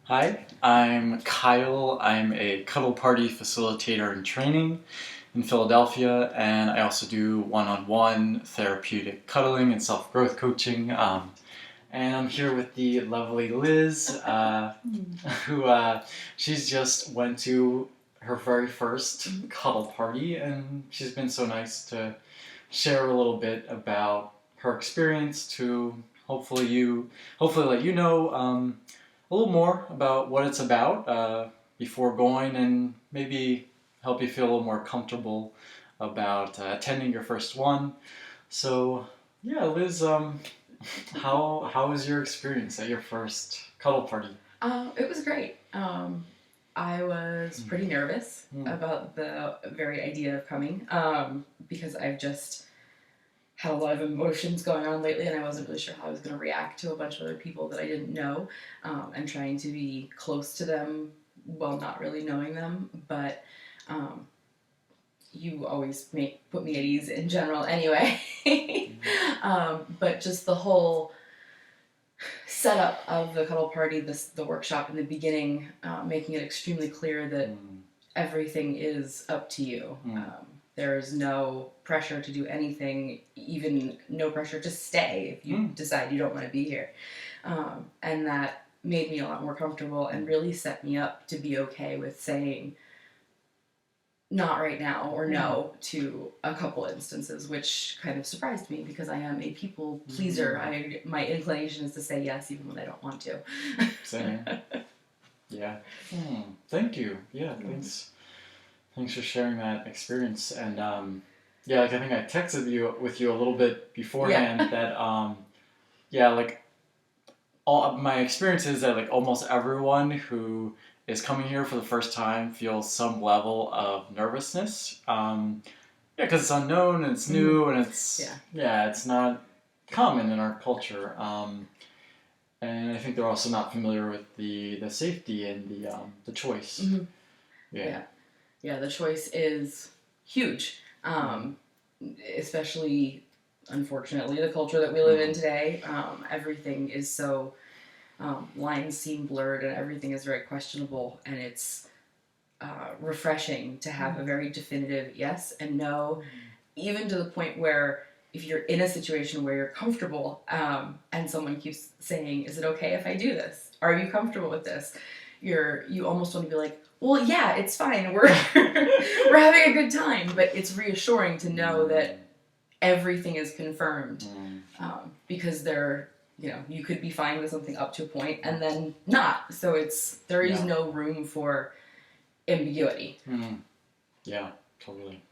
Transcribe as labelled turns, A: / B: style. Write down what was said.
A: Hi, I'm Kyle. I'm a cuddle party facilitator in training in Philadelphia, and I also do one-on-one therapeutic cuddling and self-growth coaching. And I'm here with the lovely Liz, who she's just went to her very first cuddle party, and she's been so nice to share a little bit about her experience to hopefully let you know a little more about what it's about before going, and maybe help you feel a little more comfortable about attending your first one. So yeah, Liz, how was your experience at your first cuddle party?
B: It was great. I was pretty nervous
A: Mm.
B: about the very idea of coming because I've just had a lot of emotions going on lately, and I wasn't really sure how I was going to react to a bunch of other people that I didn't know, and trying to be close to them while not really knowing them. But um, you always put me at ease in general, anyway. But just the whole setup of the cuddle party, the workshop in the beginning, making it extremely clear that everything is up to you. There is no pressure to do anything, even no pressure to stay if you decide you don't want to be here. And that made me a lot more comfortable and really set me up to be okay with saying not right now or no to a couple instances, which kind of surprised me because I am a people pleaser. My inclination is to say yes even when I don't want to.
A: Same. Yeah. Thank you. Yeah, thanks. Thanks for sharing that experience. And yeah, like I think I texted you a little bit beforehand that yeah, like all my experience is that like almost everyone who is coming here for the first time feels some level of nervousness. Yeah, because it's unknown and it's new and it's not common in our culture. And I think they're also not familiar with the safety and the choice.
B: Yeah. Yeah, the choice is huge, especially, unfortunately, the culture that we live in today. Everything is so, lines seem blurred and everything is very questionable, and it's refreshing to have a very definitive yes and no, even to the point where if you're in a situation where you're comfortable, and someone keeps saying, is it okay if I do this? Are you comfortable with this? You almost want to be like, well, yeah, it's fine. We're we're having a good time, but it's reassuring to know that everything is confirmed, because you could be fine with something up to a point and then not. So there is no room for ambiguity.
A: Yeah, totally.